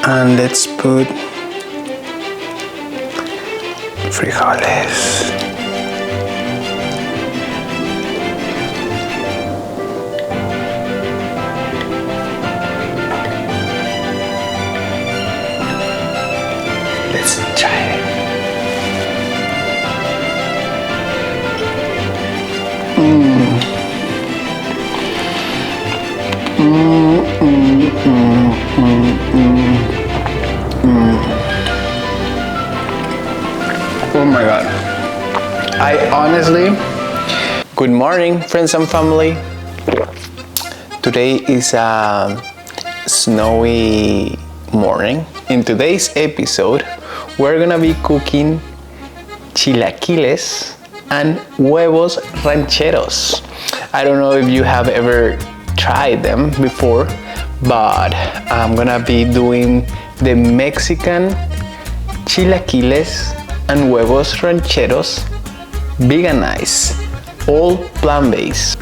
And let's put frijoles. Let's try it. Oh my God. Good morning, friends and family. Today is a snowy morning. In today's episode, we're gonna be cooking chilaquiles and huevos rancheros. I don't know if you have ever tried them before, but I'm gonna be doing the Mexican chilaquiles and huevos rancheros, veganized, all plant-based.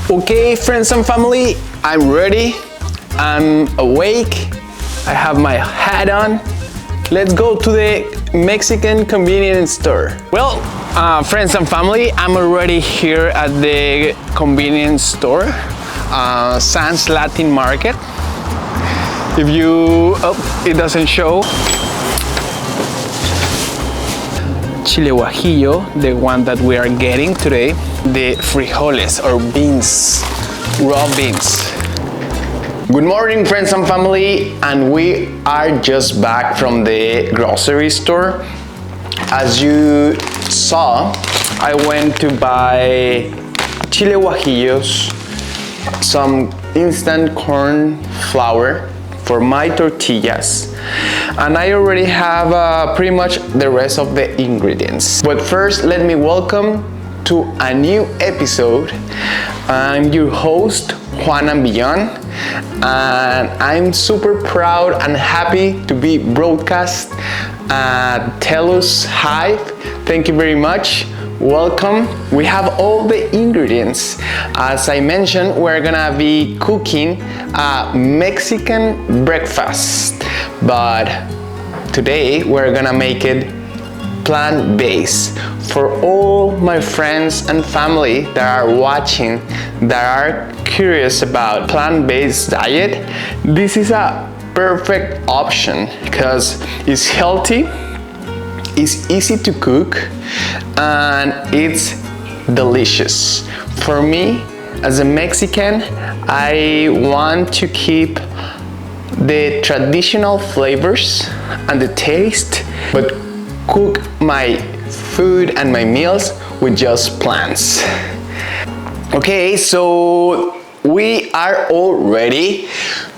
Okay, friends and family, I'm ready. I'm awake. I have my hat on. Let's go to the Mexican convenience store. Well, friends and family, I'm already here at the convenience store, Sam's Latin Market. If you, it doesn't show. Chile guajillo, the one that we are getting today. The frijoles or beans, raw beans. Good morning, friends and family, and we are just back from the grocery store. As you saw, I went to buy chile guajillos, some instant corn flour for my tortillas, and I already have pretty much the rest of the ingredients. But first, let me welcome to a new episode. I'm your host, Juan Ambillon, and I'm super proud and happy to be broadcast at Telus Hive. Thank you very much. Welcome. We have all the ingredients. As I mentioned, we're gonna be cooking a Mexican breakfast, but today we're gonna make it plant-based. For all my friends and family that are watching, that are curious about plant-based diet, this is a perfect option because it's healthy, it's easy to cook, and it's delicious. For me, as a Mexican, I want to keep the traditional flavors and the taste, but cook my food and my meals with just plants. Okay, so we are all ready.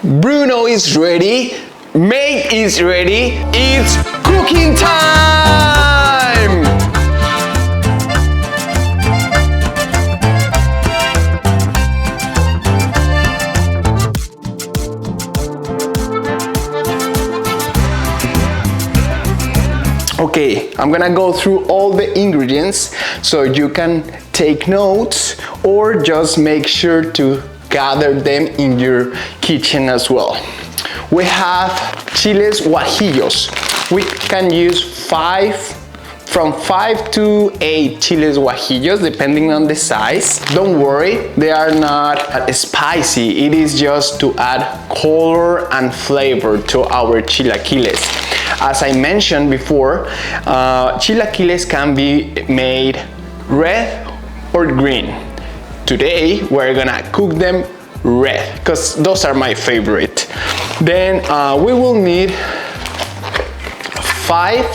Bruno is ready. Mate is ready. It's cooking time! Okay, I'm gonna go through all the ingredients so you can take notes or just make sure to gather them in your kitchen as well. We have chiles guajillos. We can use from 5 to 8 chiles guajillos depending on the size. Don't worry, they are not spicy. It is just to add color and flavor to our chilaquiles. As I mentioned before, chilaquiles can be made red or green. Today we're gonna cook them red because those are my favorite. Then we will need 5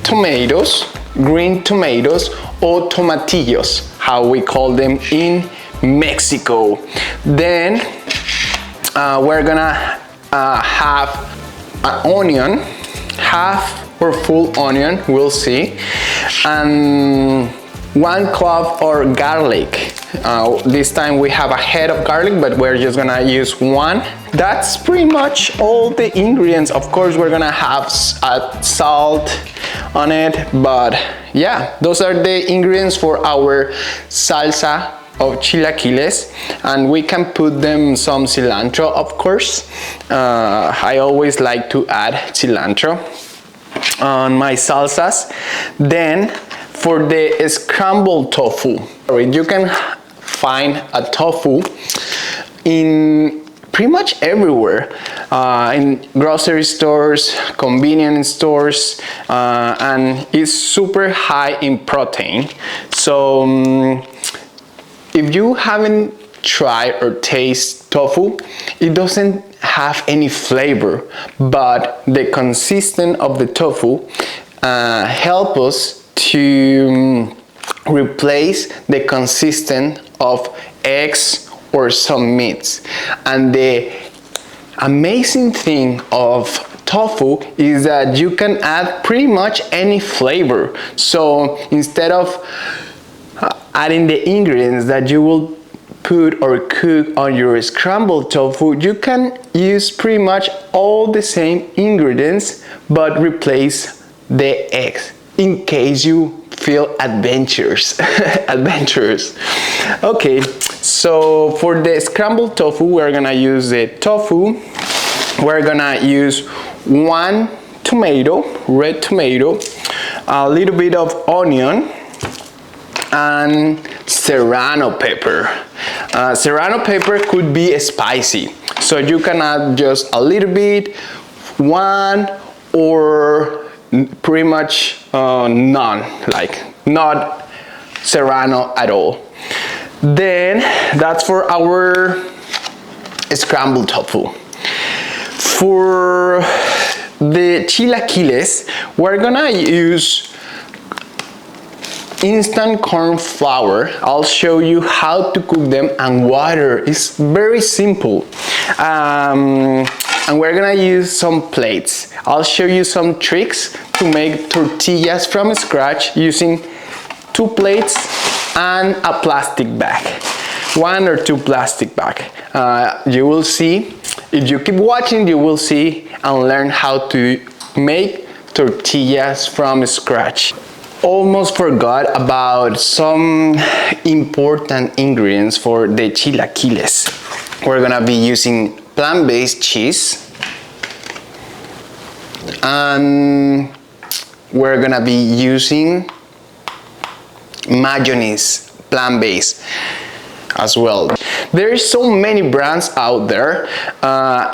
tomatoes, green tomatoes, or tomatillos, how we call them in Mexico. Then we're gonna have an onion, half or full onion, we'll see, and 1 clove or garlic. This time we have a head of garlic, but we're just gonna use 1. That's pretty much all the ingredients. Of course, we're gonna have salt on it, but yeah, those are the ingredients for our salsa of chilaquiles, and we can put them some cilantro, of course. I always like to add cilantro on my salsas. Then for the scrambled tofu, you can find a tofu in pretty much everywhere, in grocery stores, convenience stores, and it's super high in protein. So if you haven't tried or taste tofu, it doesn't have any flavor, but the consistency of the tofu help us to replace the consistency of eggs or some meats. And the amazing thing of tofu is that you can add pretty much any flavor. So instead of adding the ingredients that you will put or cook on your scrambled tofu, you can use pretty much all the same ingredients but replace the eggs in case you feel adventurous. Okay, so for the scrambled tofu, we're gonna use the tofu. We're gonna use 1 tomato, red tomato, a little bit of onion, and serrano pepper. Serrano pepper could be spicy, so you can add just a little bit, one, or pretty much none, like not serrano at all. Then that's for our scrambled tofu. For the chilaquiles, we're gonna use instant corn flour. I'll show you how to cook them, and water is very simple. And we're gonna use some plates. I'll show you some tricks to make tortillas from scratch using 2 plates and a plastic bag, 1 or 2 plastic bag. You will see, if you keep watching, you will see and learn how to make tortillas from scratch. Almost forgot about some important ingredients for the chilaquiles. We're gonna be using plant-based cheese, and we're gonna be using mayonnaise, plant-based as well. There is so many brands out there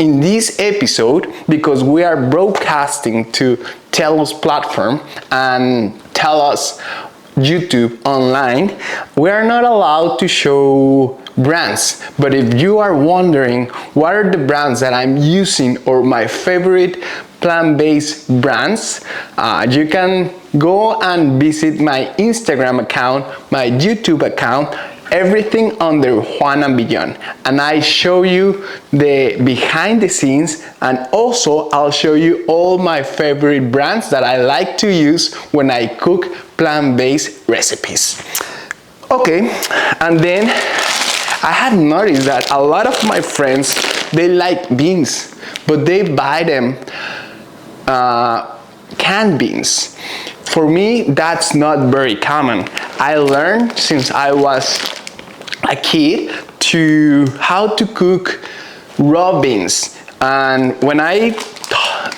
in this episode, because we are broadcasting to Telus platform and Telus YouTube online. We are not allowed to show brands, but if you are wondering what are the brands that I'm using or my favorite plant-based brands, you can go and visit my Instagram account, my YouTube account, everything under Juan and Beyond, and I show you the behind the scenes, and also I'll show you all my favorite brands that I like to use when I cook plant-based recipes. Okay, and then I had noticed that a lot of my friends, they like beans, but they buy them canned beans. For me, that's not very common. I learned since I was a kid how to cook raw beans, and when I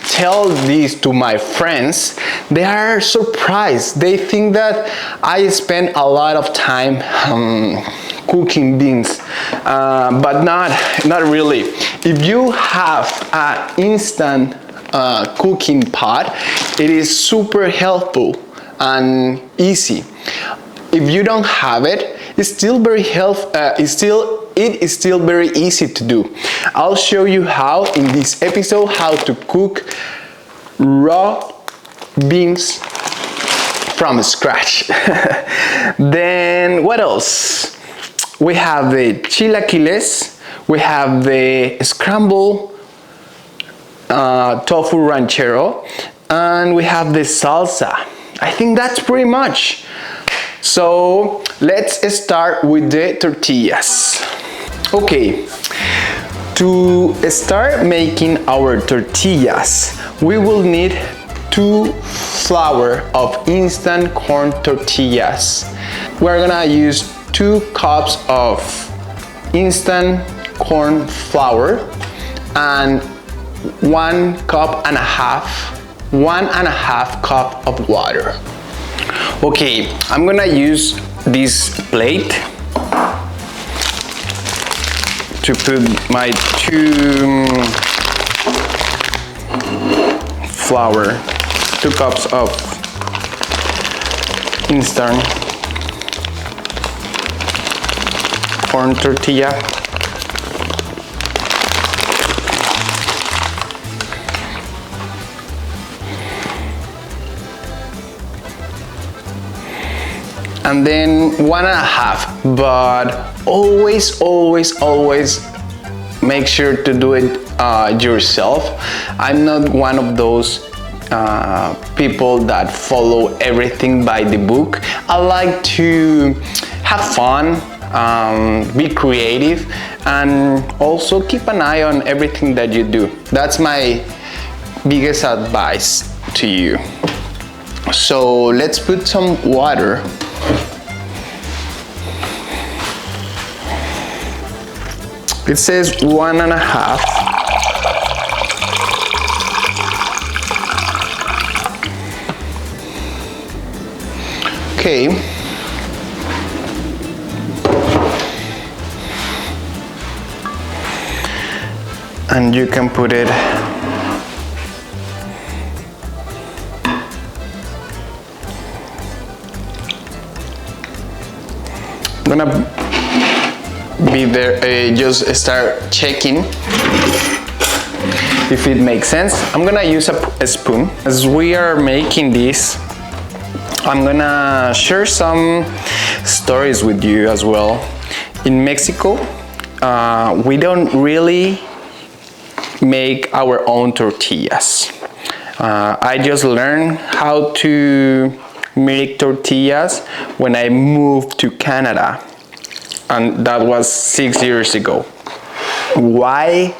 tell this to my friends, they are surprised. They think that I spend a lot of time cooking beans, but not really. If you have an instant cooking pot, it is super helpful and easy. If you don't have it, it's still very it is still very easy to do. I'll show you how in this episode how to cook raw beans from scratch. Then what else? We have the chilaquiles, we have the scrambled tofu ranchero, and we have the salsa. I think that's pretty much. So let's start with the tortillas. Okay, to start making our tortillas, we will need 2 flour of instant corn tortillas. We're gonna use 2 cups of instant corn flour and 1.5 cup of water. Okay, I'm gonna use this plate to put my 2 flour, 2 cups of instant corn tortilla. And then 1.5, but always make sure to do it yourself. I'm not one of those people that follow everything by the book. I like to have fun, be creative, and also keep an eye on everything that you do. That's my biggest advice to you. So let's put some water. It says 1.5. Okay. And you can put it I'm gonna be there, just start checking if it makes sense. I'm gonna use a spoon. As we are making this, I'm gonna share some stories with you as well. In Mexico, we don't really make our own tortillas. I just learned how to make tortillas when I moved to Canada, and that was 6 years ago. Why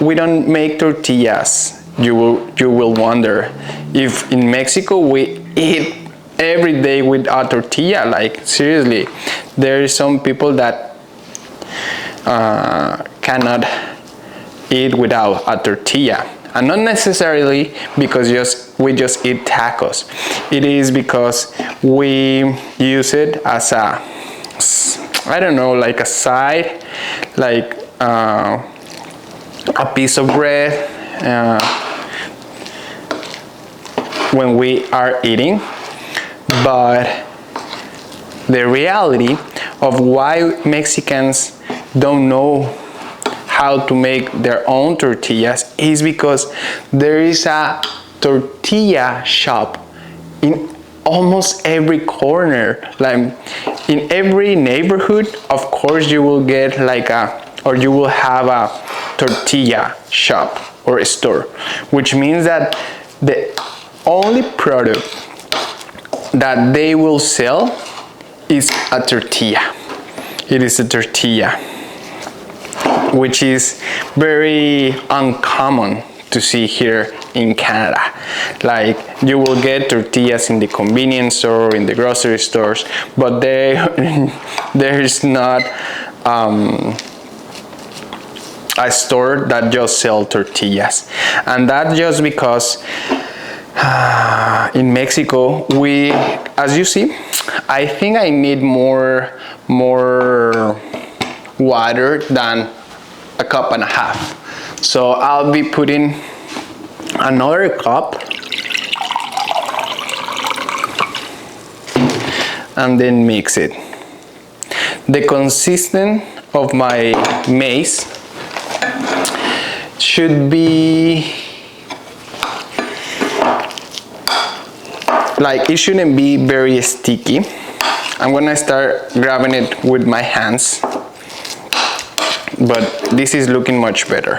we don't make tortillas? You will wonder. If in Mexico we eat every day with a tortilla, like seriously, there is some people that cannot eat without a tortilla, and not necessarily because we just eat tacos. It is because we use it as a, I don't know, like a side, like a piece of bread when we are eating. But the reality of why Mexicans don't know how to make their own tortillas is because there is a tortilla shop in almost every corner. Like in every neighborhood, of course, you will get like you will have a tortilla shop or a store, which means that the only product that they will sell is a tortilla. It is a tortilla, which is very uncommon to see here in Canada. Like you will get tortillas in the convenience store, in the grocery stores, but there is not a store that just sell tortillas. And that's just because in Mexico, we, as you see, I think I need more water than 1.5 cups. So I'll be putting another cup and then mix it. The consistency of my maize should be like, it shouldn't be very sticky. I'm gonna start grabbing it with my hands, but this is looking much better.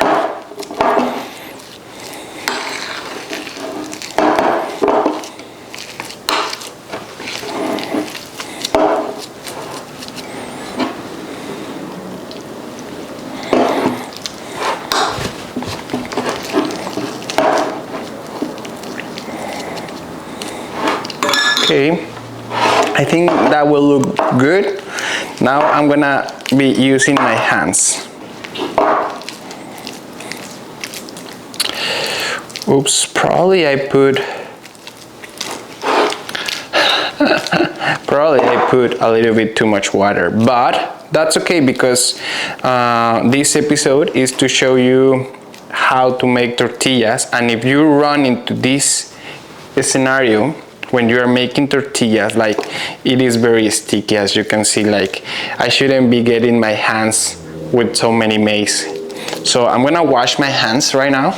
Okay, I think that will look good. Now I'm gonna be using my hands. Oops, probably I put a little bit too much water, but that's okay because this episode is to show you how to make tortillas. And if you run into this scenario when you are making tortillas, like it is very sticky, as you can see, like I shouldn't be getting my hands with so many maize. So I'm gonna wash my hands right now.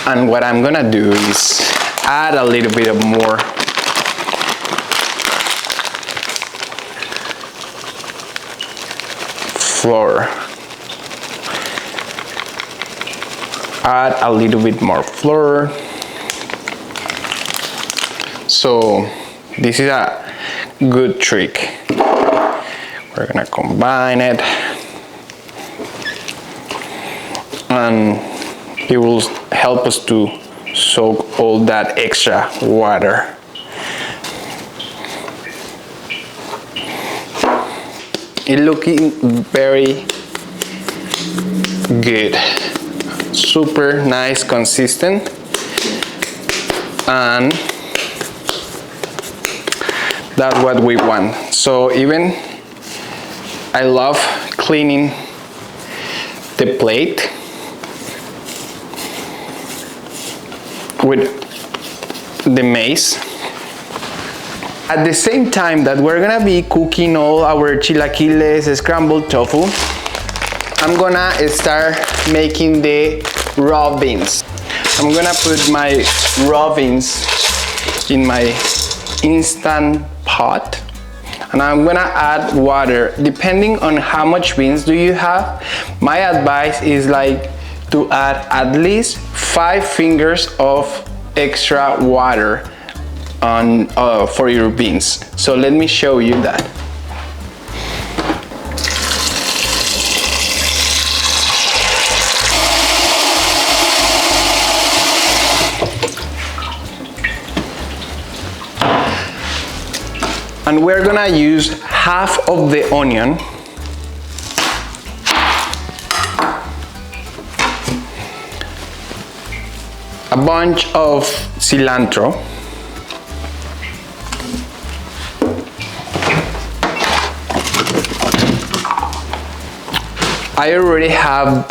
And what I'm gonna do is add a little bit of more flour. Add a little bit more flour. So this is a good trick. We're gonna combine it, and it will help us to soak all that extra water. It's looking very good, super nice, consistent, and that's what we want. So even I love cleaning the plate with the maize. At the same time that we're gonna be cooking all our chilaquiles, scrambled tofu, I'm gonna start making the raw beans. I'm gonna put my raw beans in my instant pot, and I'm gonna add water depending on how much beans do you have. My advice is like to add at least 5 fingers of extra water on for your beans. So let me show you that. And we're gonna use half of the onion, a bunch of cilantro, I already have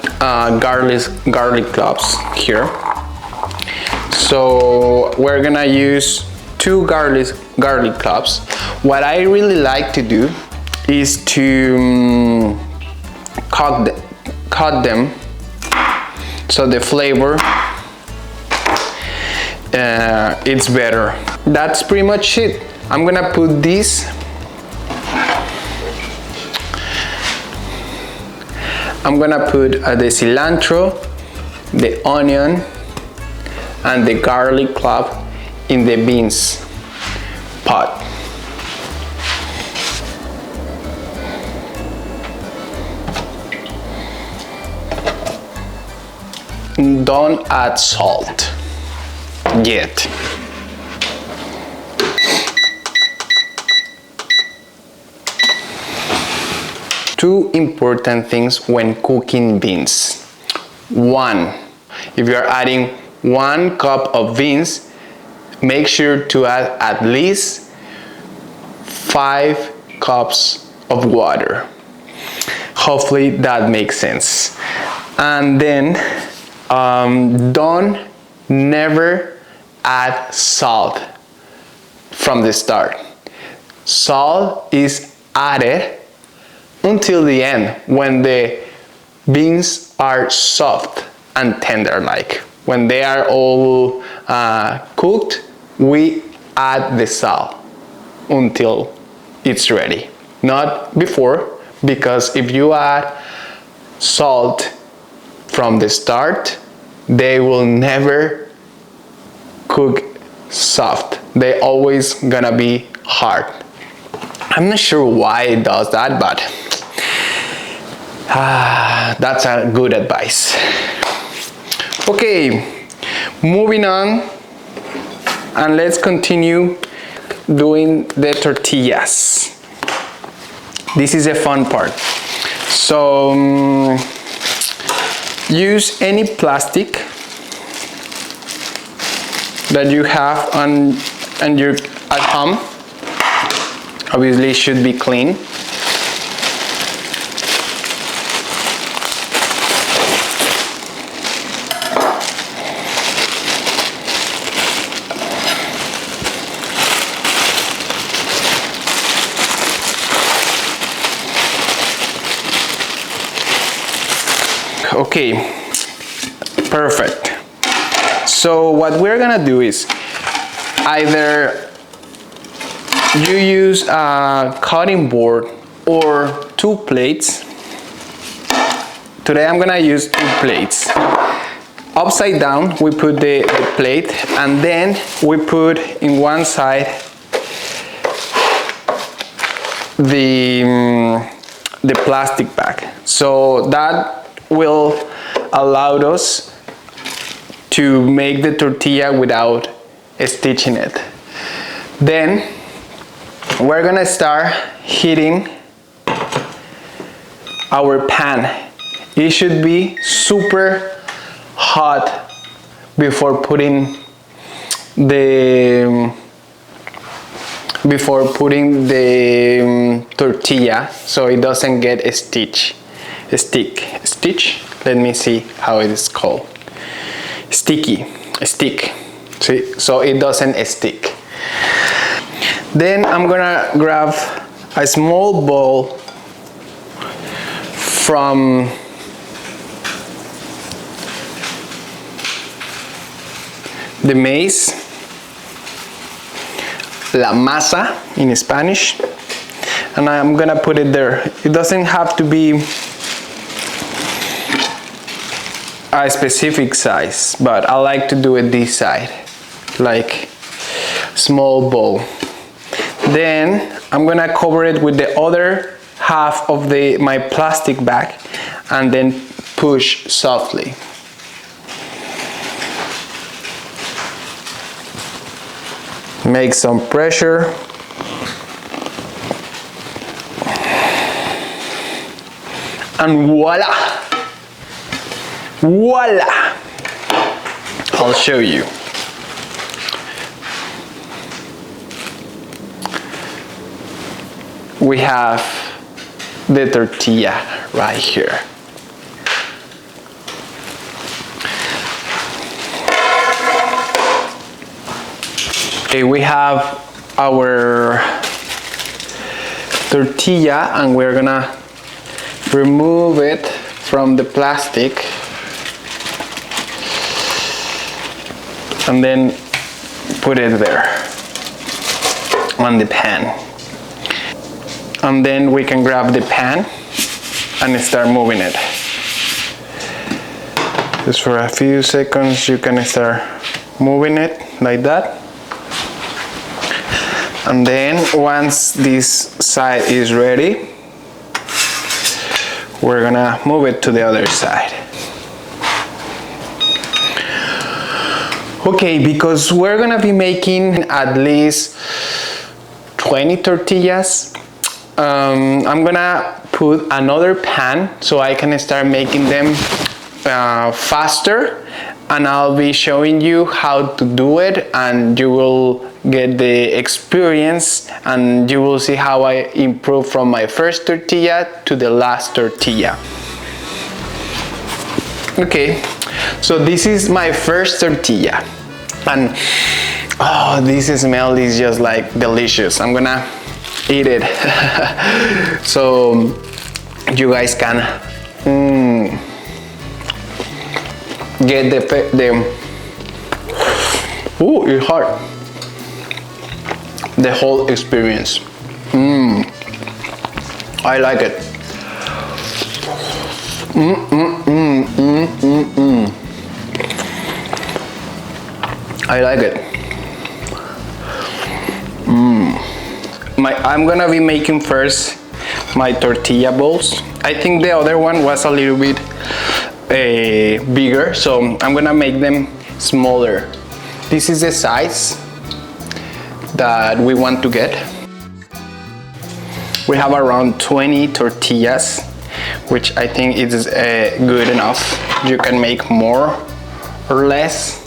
garlic cloves here, so we're gonna use 2 garlic cloves. What I really like to do is to cut them so the flavor it's better. That's pretty much it. I'm gonna put this. I'm gonna put the cilantro, the onion, and the garlic clove in the beans pot. Don't add salt yet. Two important things when cooking beans. 1, if you're adding 1 cup of beans, make sure to add at least 5 cups of water. Hopefully that makes sense. And then don't never add salt from the start. Salt is added until the end, when the beans are soft and tender. Like when they are all cooked, we add the salt until it's ready, not before, because if you add salt from the start, they will never cook soft. They always gonna be hard. I'm not sure why it does that, but that's a good advice. Okay, moving on and let's continue doing the tortillas. This is a fun part. So use any plastic that you have at home. Obviously it should be clean. Okay, perfect. So what we're gonna do is either you use a cutting board or 2 plates. Today I'm gonna use 2 plates. Upside down we put the plate, and then we put in one side the plastic bag. So that will allow us to make the tortilla without stitching it. Then we're gonna start heating our pan. It should be super hot before putting the tortilla, so it doesn't get a stick. Let me see how it is called. Stick. See, so it doesn't stick. Then I'm gonna grab a small bowl from the maize, la masa in Spanish, and I'm gonna put it there. It doesn't have to be a specific size, but I like to do it this side, like small bowl. Then I'm gonna cover it with the other half of my plastic bag, and then push softly. Make some pressure. And voila! Voila! I'll show you. We have the tortilla right here. Okay, we have our tortilla, and we're gonna remove it from the plastic and then put it there on the pan. And then we can grab the pan and start moving it. Just for a few seconds you can start moving it like that. And then once this side is ready, we're gonna move it to the other side. Okay, because we're gonna be making at least 20 tortillas, I'm gonna put another pan so I can start making them faster, and I'll be showing you how to do it, and you will get the experience, and you will see how I improve from my first tortilla to the last tortilla. Okay, so this is my first tortilla, and oh, this smell is just like delicious. I'm gonna eat it so you guys can get the ooh, it's hard, the whole experience. I like it. I like it. I'm gonna be making first my tortilla balls. I think the other one was a little bit bigger, so I'm gonna make them smaller. This is the size, that we want to get. We have around 20 tortillas, which I think is good enough. You can make more or less,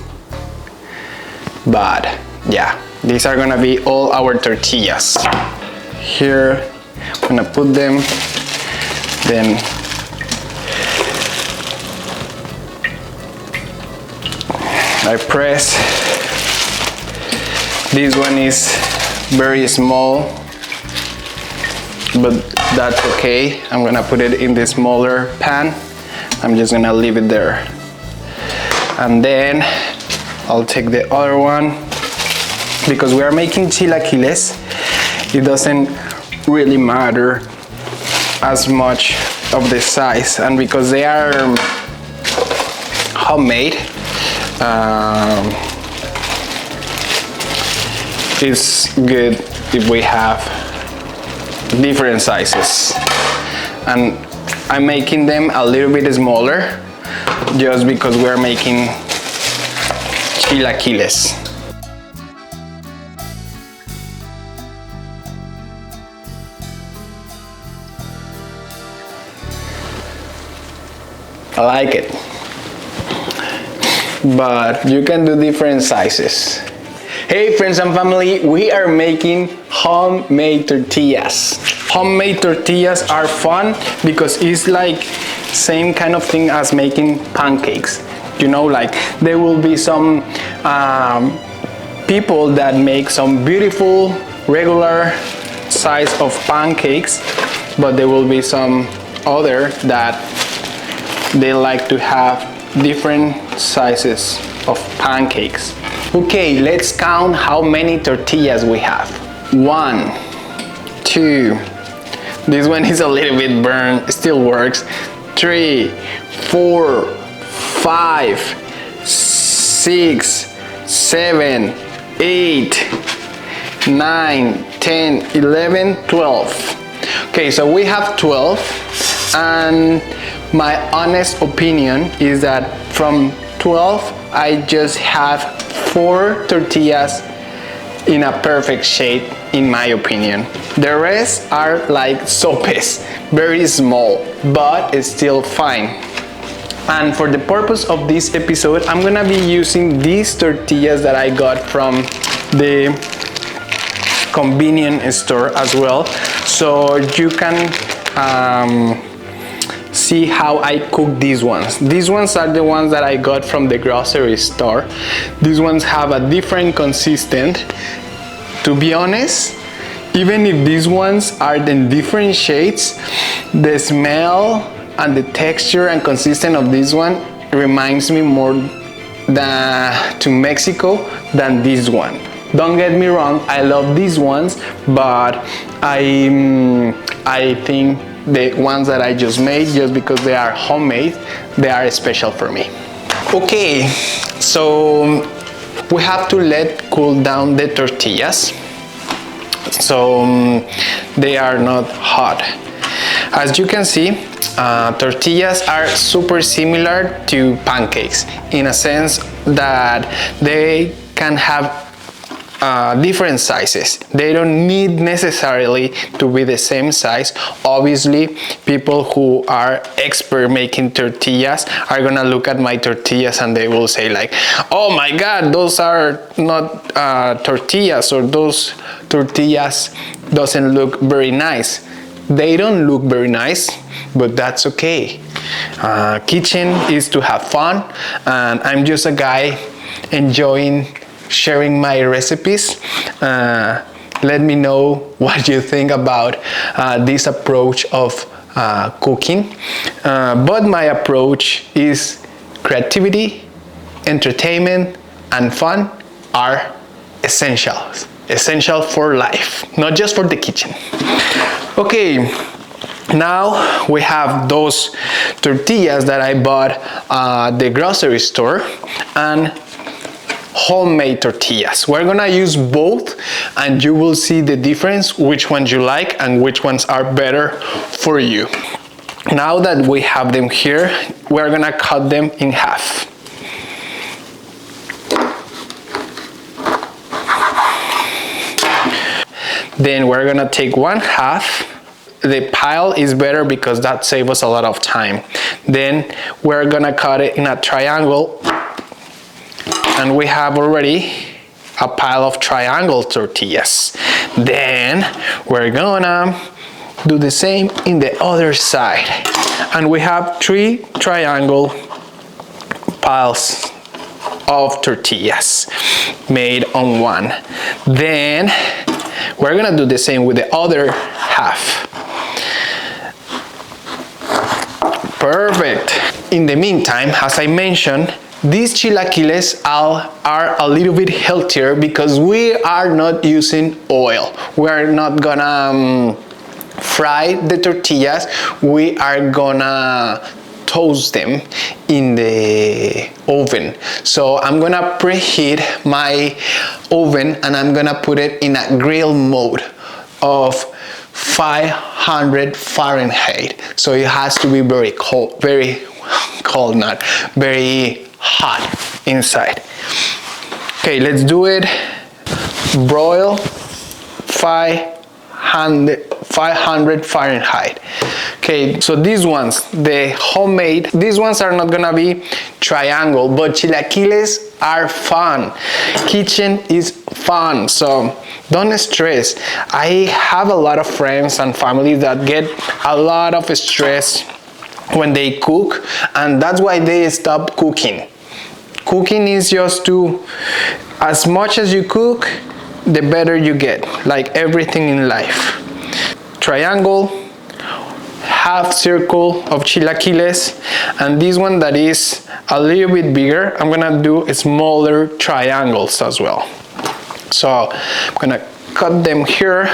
but yeah, these are gonna be all our tortillas. Here, I'm gonna put them, then I press. This one is very small, but that's okay. I'm gonna put it in the smaller pan. I'm just gonna leave it there. And then I'll take the other one. Because we are making chilaquiles, it doesn't really matter as much of the size. And because they are homemade, it's good if we have different sizes. And I'm making them a little bit smaller just because we're making chilaquiles. I like it, but you can do different sizes. Hey friends and family, we are making homemade tortillas. Homemade tortillas are fun because it's like same kind of thing as making pancakes. You know, like there will be some people that make some beautiful regular size of pancakes, but there will be some other that they like to have different sizes of pancakes. Okay, let's count how many tortillas we have. 1, 2, this one is a little bit burned, still works. 3, 4, 5, 6, 7, 8, 9, 10, 11, 12. Okay, so we have 12, and my honest opinion is that from 12, I just have 4 tortillas in a perfect shape, in my opinion. The rest are like sopes, very small, but it's still fine. And for the purpose of this episode, I'm gonna be using these tortillas that I got from the convenience store as well, so you can see how I cook these ones. These ones are the ones that I got from the grocery store. These ones have a different consistency. To be honest, even if these ones are in different shades, the smell and the texture and consistency of this one reminds me more to Mexico than this one. Don't get me wrong, I love these ones, but I think the ones that I just made, just because they are homemade, they are special for me. Okay, so we have to let cool down the tortillas so they are not hot. As you can see, tortillas are super similar to pancakes in a sense that they can have different sizes. They don't need necessarily to be the same size. Obviously, people who are expert making tortillas are gonna look at my tortillas and they will say like, oh my god, those are not tortillas, or those tortillas doesn't look very nice. They don't look very nice, but that's okay. Kitchen is to have fun, and I'm just a guy enjoying sharing my recipes. Let me know what you think about this approach of cooking. But my approach is creativity, entertainment, and fun are essential for life, not just for the kitchen. Okay, now we have those tortillas that I bought at the grocery store and homemade tortillas. We're gonna use both and you will see the difference, which ones you like and which ones are better for you. Now that we have them here, we're gonna cut them in half. Then we're gonna take 1/2. The pile is better because that saves us a lot of time. Then we're gonna cut it in a triangle, and we have already a pile of triangle tortillas. Then we're gonna do the same in the other side, and we have 3 triangle piles of tortillas made on one. Then we're gonna do the same with the other half. Perfect. In the meantime, as I mentioned, these chilaquiles are a little bit healthier because we are not using oil. We are not gonna fry the tortillas. We are gonna toast them in the oven. So I'm gonna preheat my oven and I'm gonna put it in a grill mode of 500 Fahrenheit. So it has to be very cold, not very hot inside. Okay, let's do it. Broil 500 Fahrenheit. Okay, so these ones, the homemade, these ones are not gonna be triangle, but chilaquiles are fun. Kitchen is fun, so don't stress. I have a lot of friends and family that get a lot of stress when they cook, and that's why they stop cooking. Cooking is just to, as much as you cook, the better you get, like everything in life. Triangle, half circle of chilaquiles, and this one that is a little bit bigger, I'm gonna do smaller triangles as well. So I'm gonna cut them here,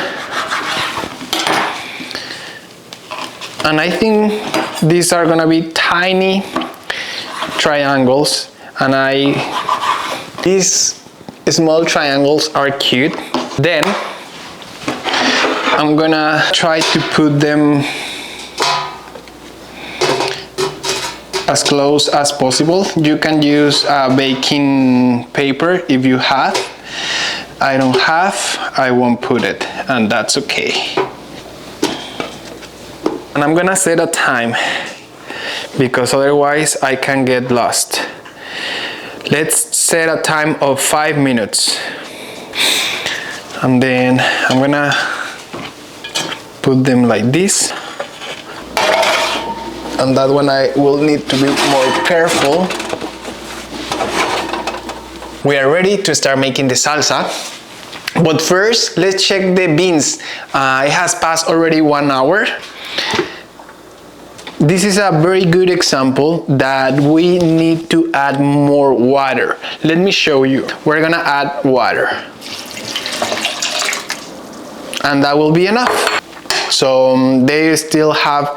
and I think these are gonna be tiny triangles, and these small triangles are cute. Then I'm gonna try to put them as close as possible. You can use baking paper if you have. I don't have, I won't put it, and that's okay. And I'm gonna set a time because otherwise I can get lost. Let's set a time of 5 minutes. And then I'm gonna put them like this. And that one I will need to be more careful. We are ready to start making the salsa. But first, let's check the beans. It has passed already 1 hour. This is a very good example that we need to add more water. Let me show you. We're gonna add water. And that will be enough. So they still have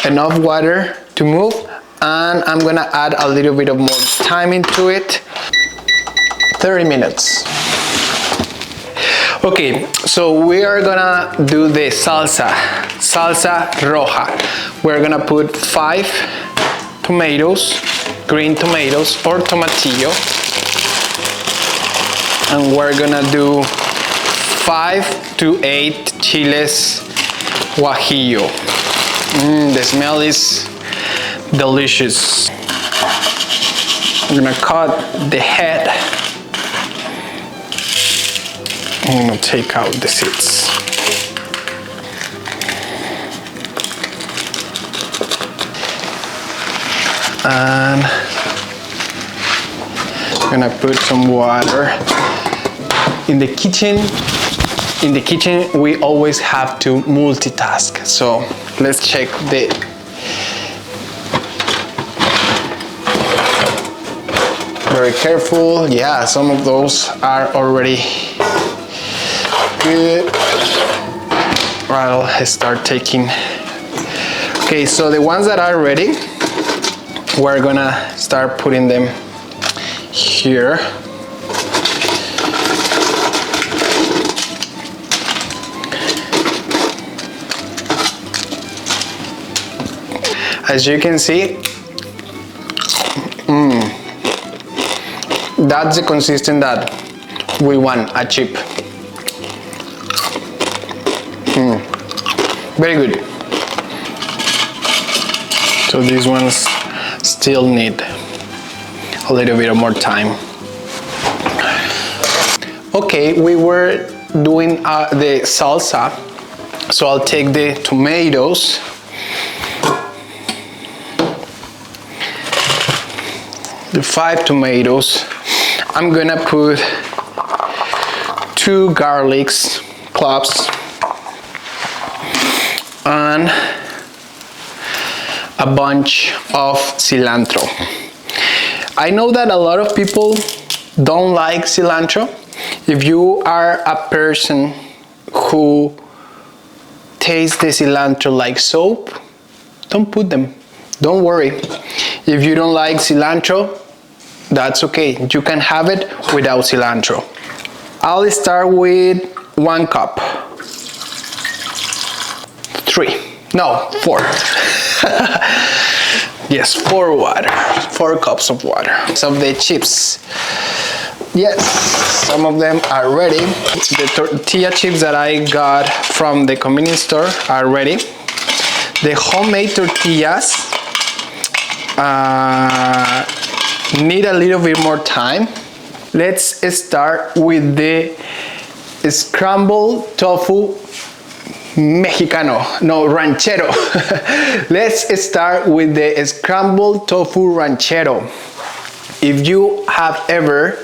enough water to move, and I'm gonna add a little bit of more time into it. 30 minutes. Okay, so we are gonna do the salsa roja. We're gonna put 5 tomatoes, green tomatoes or tomatillo, and we're gonna do 5 to 8 chiles guajillo. The smell is delicious. I'm gonna cut the head. I'm gonna take out the seeds. And I'm gonna put some water. In the kitchen, we always have to multitask. So let's check the very careful. Yeah, some of those are already good. I'll start taking. Okay, so the ones that are ready, we're gonna start putting them here. As you can see, that's the consistency that we want, a chip. Very good. So these ones still need a little bit more time. Okay, we were doing the salsa, so I'll take the tomatoes, the 5 tomatoes. I'm gonna put 2 garlic cloves and a bunch of cilantro. I know that a lot of people don't like cilantro. If you are a person who tastes the cilantro like soap, don't put them. Don't worry. If you don't like cilantro, that's okay. You can have it without cilantro. I'll start with 1 cup. 3. No, 4. Yes, 4 water. 4 cups of water. Some of the chips. Yes, some of them are ready. The tortilla chips that I got from the convenience store are ready. The homemade tortillas need a little bit more time. Let's start with the scrambled tofu Mexicano, no, ranchero. Let's start with the scrambled tofu ranchero. If you have ever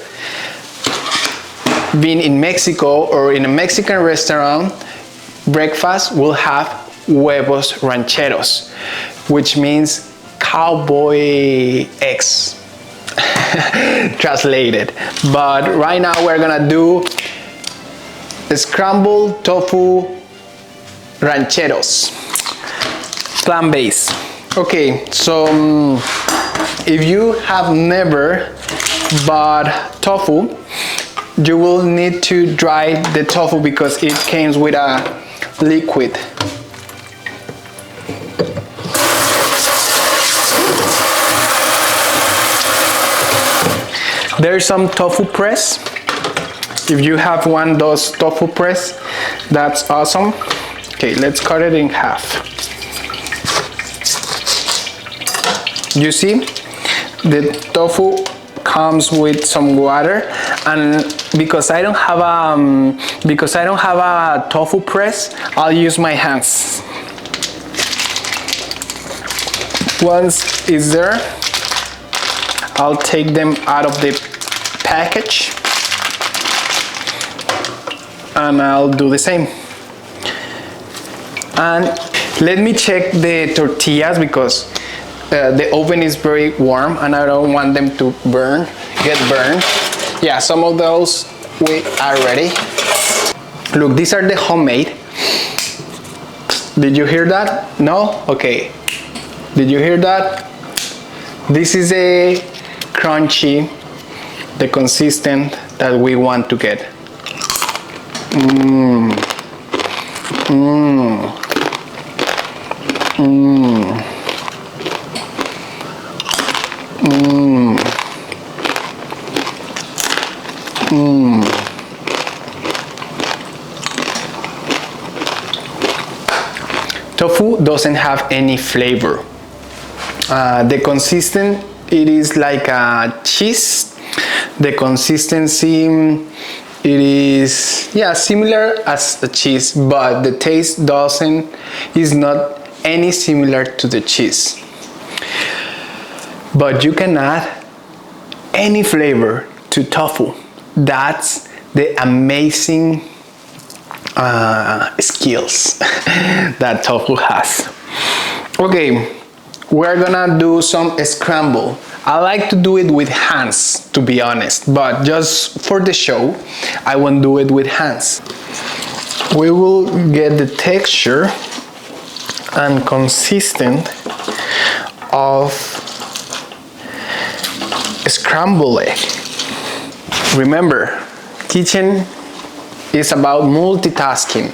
been in Mexico or in a Mexican restaurant, breakfast will have huevos rancheros, which means cowboy eggs. Translated. But right now we're gonna do scrambled tofu rancheros, plant-based. Okay, so if you have never bought tofu, you will need to dry the tofu because it comes with a liquid. There's some tofu press. If you have one of those tofu press, that's awesome. Okay, let's cut it in half. You see, the tofu comes with some water, and because I don't have a tofu press, I'll use my hands. Once it's there, I'll take them out of the package and I'll do the same. And let me check the tortillas because the oven is very warm and I don't want them to get burned. Yeah, some of those we are ready. Look, these are the homemade. Did you hear that? No? Okay. Did you hear that? This is a crunchy, the consistent that we want to get. Tofu doesn't have any flavor. The consistent, it is like a cheese. The consistency, it is similar as a cheese, but the taste is not any similar to the cheese. But you can add any flavor to tofu. That's the amazing skills that tofu has. Okay, we're gonna do some scramble. I like to do it with hands, to be honest, but just for the show, I won't do it with hands. We will get the texture and consistent of scrambled egg. Remember, kitchen is about multitasking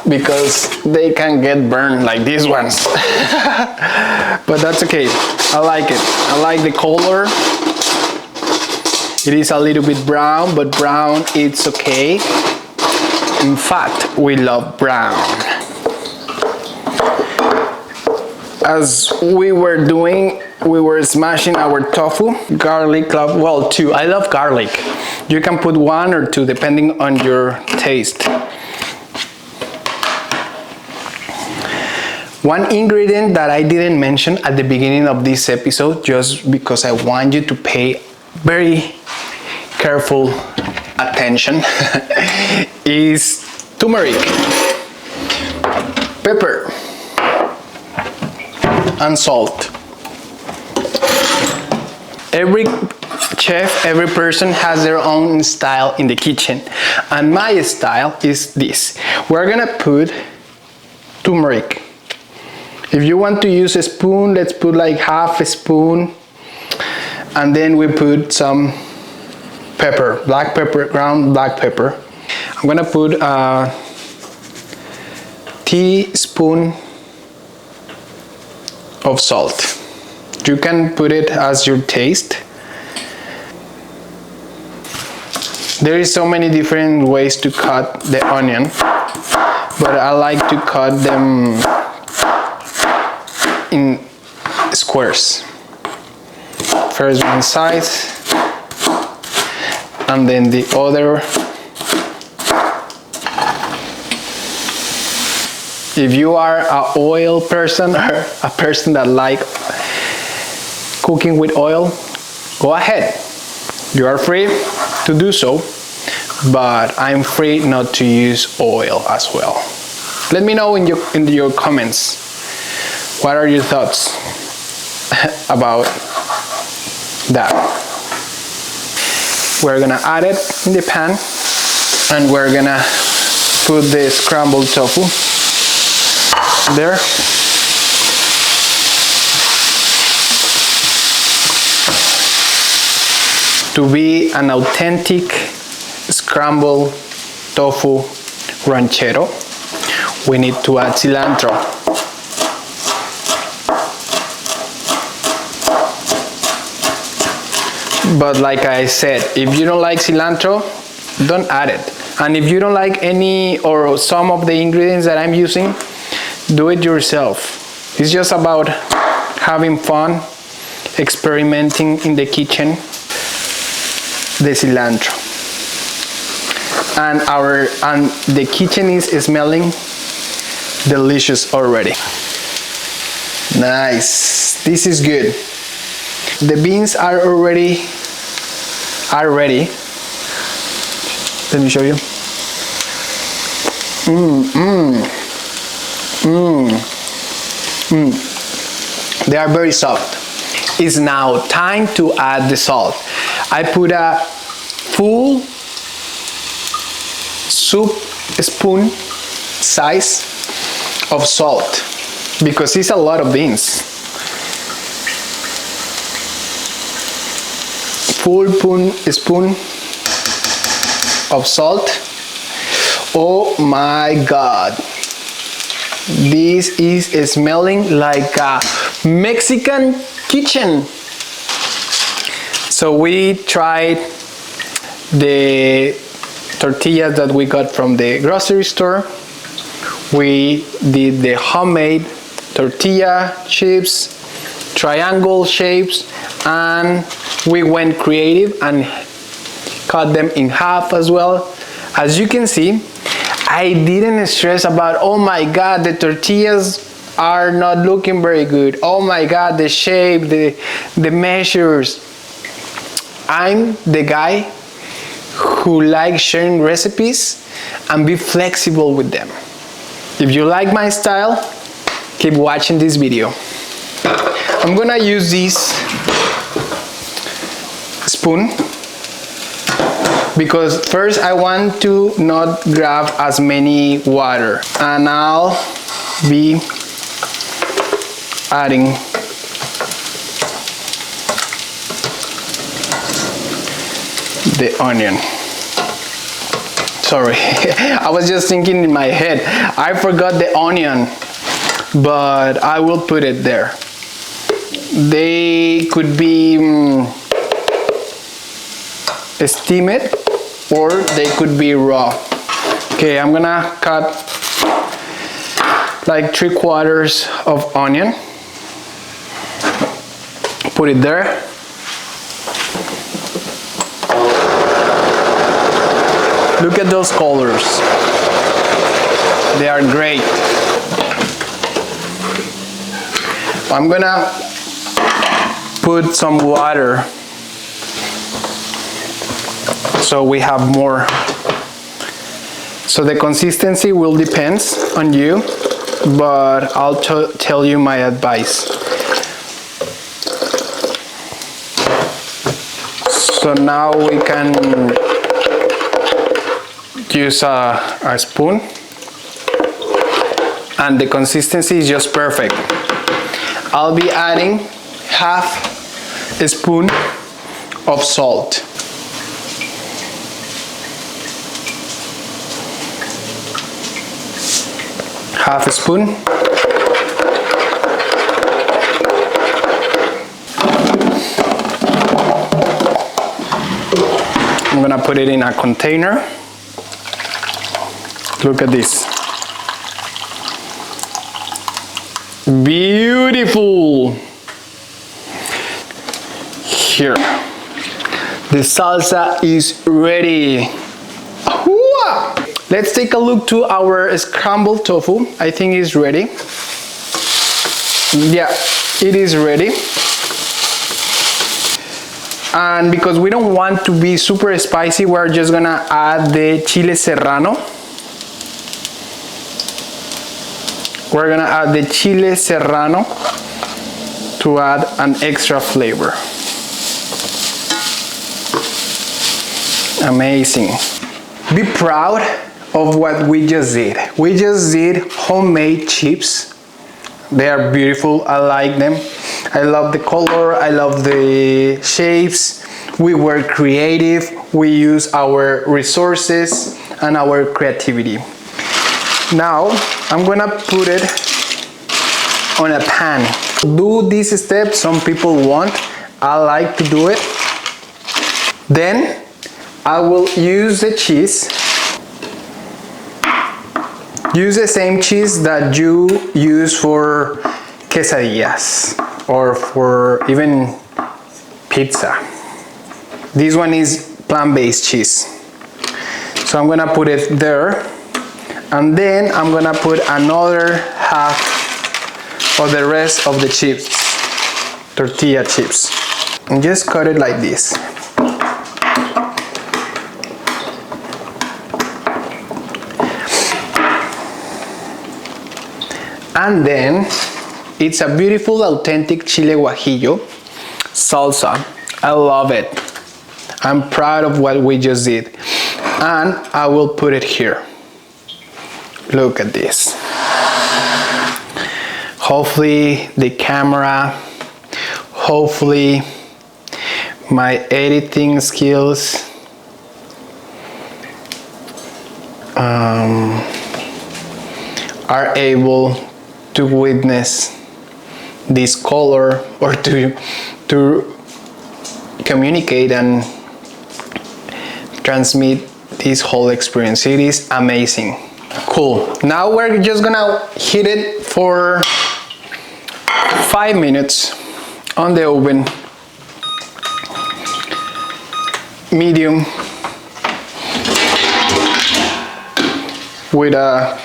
because they can get burned like these ones. But that's okay. I like it. I like the color. It is a little bit brown, but brown it's okay. In fact, we love brown. as we were doing, we were smashing our tofu, garlic, well, two. I love garlic. You can put one or two depending on your taste. One ingredient that I didn't mention at the beginning of this episode, just because I want you to pay very careful attention, is turmeric, pepper, and salt. Every chef, every person has their own style in the kitchen, and my style is this. We're gonna put turmeric. If you want to use a spoon, let's put like half a spoon, and then we put some pepper, black pepper, ground black pepper. I'm gonna put a teaspoon of salt. You can put it as your taste. There is so many different ways to cut the onion, but I like to cut them in squares. First one side, and then the other. If you are an oil person or a person that like cooking with oil, go ahead. You are free to do so, but I'm free not to use oil as well. Let me know in your comments, what are your thoughts about that? We're gonna add it in the pan, and we're gonna put the scrambled tofu there. To be an authentic scrambled tofu ranchero, we need to add cilantro. But like I said, if you don't like cilantro, don't add it. And if you don't like any or some of the ingredients that I'm using, do it yourself. It's just about having fun, experimenting in the kitchen. The cilantro. And the kitchen is smelling delicious already. Nice. This is good. The beans are ready. Let me show you. They are very soft. It's now time to add the salt. I put a full soup spoon size of salt because it's a lot of beans. Full spoon of salt. Oh my God. This is smelling like a Mexican kitchen. So we tried the tortillas that we got from the grocery store. We did the homemade tortilla chips, triangle shapes, and we went creative and cut them in half as well. As you can see, I didn't stress about, oh my God, the tortillas are not looking very good. Oh my God, the shape, the measures. I'm the guy who likes sharing recipes and be flexible with them. If you like my style, keep watching this video. I'm gonna use this spoon because first I want to not grab as many water, and I'll be adding the onion. Sorry, I was just thinking in my head, I forgot the onion, but I will put it there. They could be steamed or they could be raw. Okay, I'm gonna cut like 3/4 of onion. put it there. Look at those colors. They are great. I'm gonna put some water so we have more. So the consistency will depend on you, but I'll tell you my advice. So now we can use a spoon, and the consistency is just perfect. I'll be adding half a spoon of salt. Half a spoon. I'm gonna put it in a container. Look at this. Beautiful. Here. The salsa is ready. Let's take a look to our scrambled tofu. I think it's ready. Yeah, it is ready. And because we don't want to be super spicy, we're just gonna add the chile serrano. We're gonna add the chile serrano to add an extra flavor. Amazing. Be proud of what we just did. We just did homemade chips. They are beautiful. I like them. I love the color. I love the shapes. We were creative. We use our resources and our creativity. Now I'm gonna put it on a pan. Do this step. Some people won't. I like to do it. Then I will use the cheese. Use the same cheese that you use for quesadillas or for even pizza. This one is plant-based cheese. So I'm gonna put it there, and then I'm gonna put another half of the rest of the chips, tortilla chips, and just cut it like this. And then it's a beautiful, authentic chile guajillo salsa. I love it. I'm proud of what we just did. And I will put it here. Look at this. Hopefully the camera, hopefully my editing skills are able to witness this color or to communicate and transmit this whole experience. It is amazing. Cool. Now we're just gonna heat it for 5 minutes on the oven, medium, with a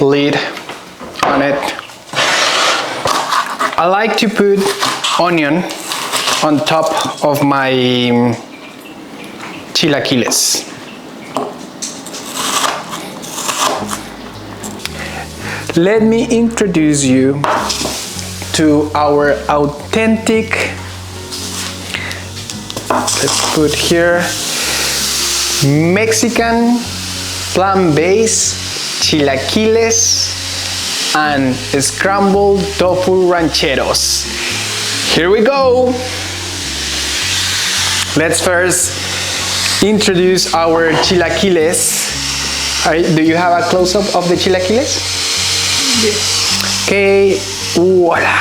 lid on it. I like to put onion on top of my chilaquiles. Let me introduce you to our authentic, let's put here, Mexican plant-based chilaquiles and scrambled tofu rancheros. Here we go. Let's first introduce our chilaquiles. Do you have a close-up of the chilaquiles? Yes. Okay, voila.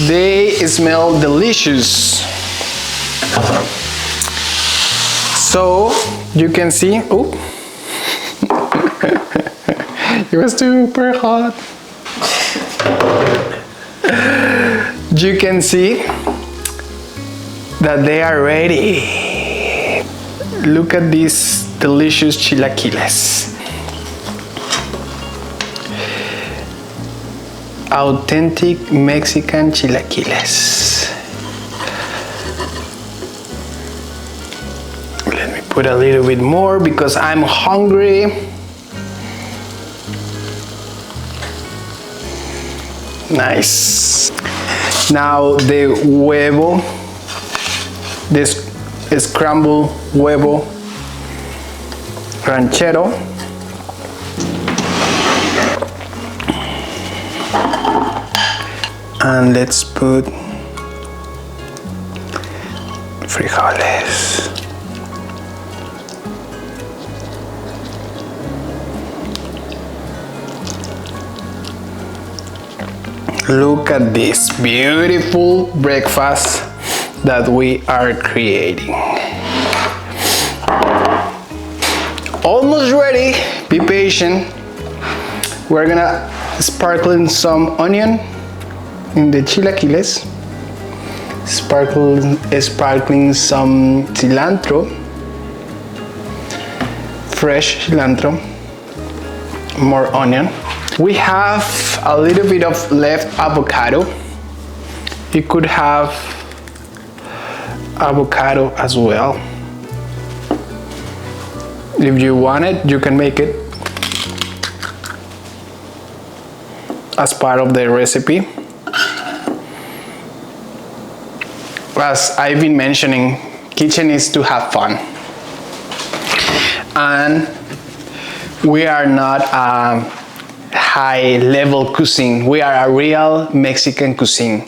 They smell delicious. So you can see, oh, it was super hot. You can see that they are ready. Look at these delicious chilaquiles. Authentic Mexican chilaquiles. Let me put a little bit more because I'm hungry. Nice. Now the huevo, this scrambled huevo ranchero. And let's put frijoles. Look at this beautiful breakfast that we are creating. Almost ready. Be patient. We're gonna sprinkle some onion in the chilaquiles. Sprinkling some cilantro, fresh cilantro, more onion. We have a little bit of left avocado. You could have avocado as well. If you want it, you can make it as part of the recipe. As I've been mentioning, kitchen is to have fun. And we are not high level cuisine. We are a real Mexican cuisine.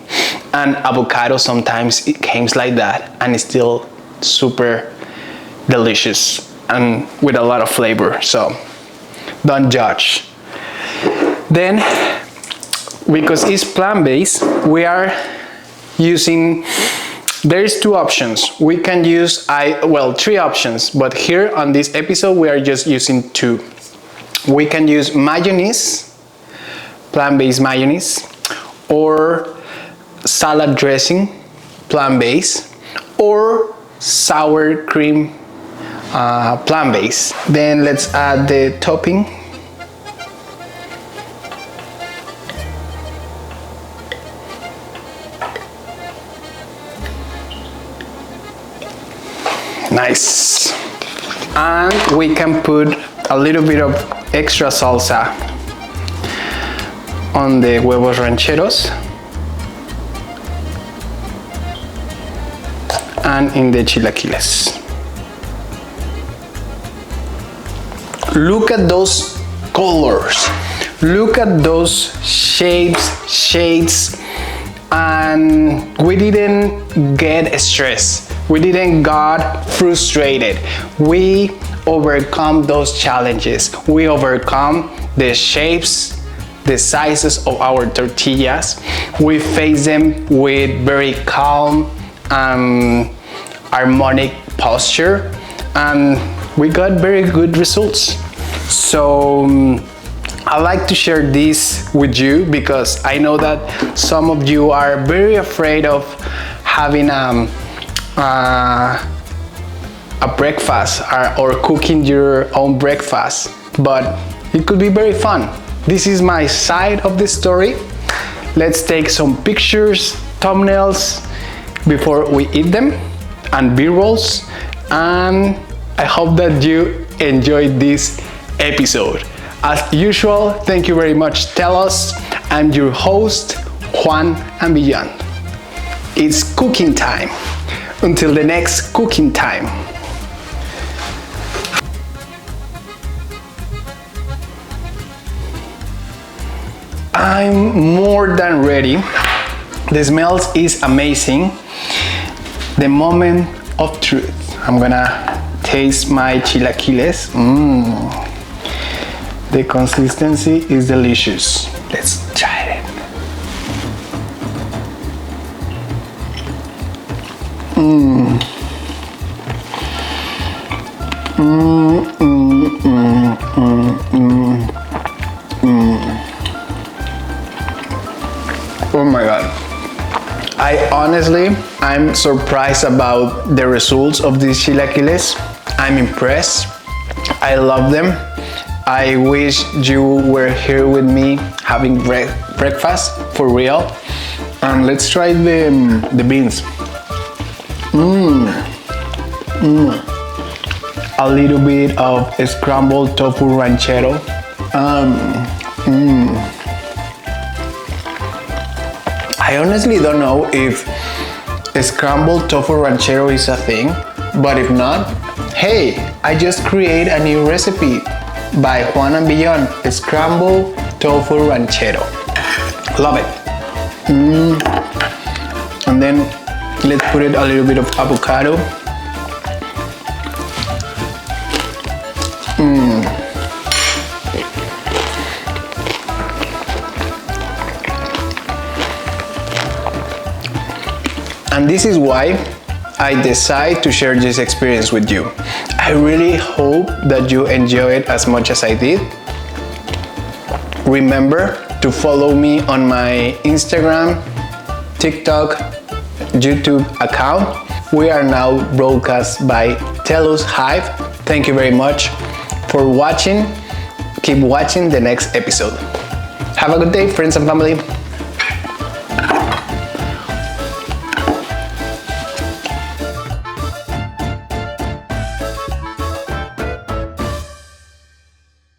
And avocado sometimes it comes like that and it's still super delicious and with a lot of flavor. So don't judge. Then, because it's plant-based, we are using, there's two options. We can use, three options, but here on this episode, we are just using two. We can use mayonnaise, plant-based mayonnaise, or salad dressing, plant-based, or sour cream, plant-based. Then let's add the topping. Nice. And we can put a little bit of extra salsa on the huevos rancheros and in the chilaquiles. Look at those colors. Look at those shades, and we didn't get stressed. We didn't got frustrated. We overcome those challenges. We overcome the shapes, the sizes of our tortillas. We face them with very calm, harmonic posture, and we got very good results. So I like to share this with you because I know that some of you are very afraid of having a breakfast or cooking your own breakfast, but it could be very fun. This is my side of the story. Let's take some pictures, thumbnails before we eat them, and B-rolls, and I hope that you enjoyed this episode. As usual, thank you very much, Telos. I'm your host, Juan and Beyond. It's cooking time. Until the next cooking time. I'm more than ready. The smells is amazing. The moment of truth. I'm gonna taste my chilaquiles. The consistency is delicious. Let's try it. Oh my God. I'm surprised about the results of these chilaquiles. I'm impressed. I love them. I wish you were here with me having breakfast for real. And let's try the beans. A little bit of scrambled tofu ranchero. I honestly don't know if scrambled tofu ranchero is a thing, but if not, hey, I just create a new recipe by Juan and Beyond, scrambled tofu ranchero. Love it. And then let's put it a little bit of avocado. And this is why I decide to share this experience with you. I really hope that you enjoy it as much as I did. Remember to follow me on my Instagram, TikTok, YouTube account. We are now broadcast by Telus Hive. Thank you very much for watching. Keep watching the next episode. Have a good day, friends and family.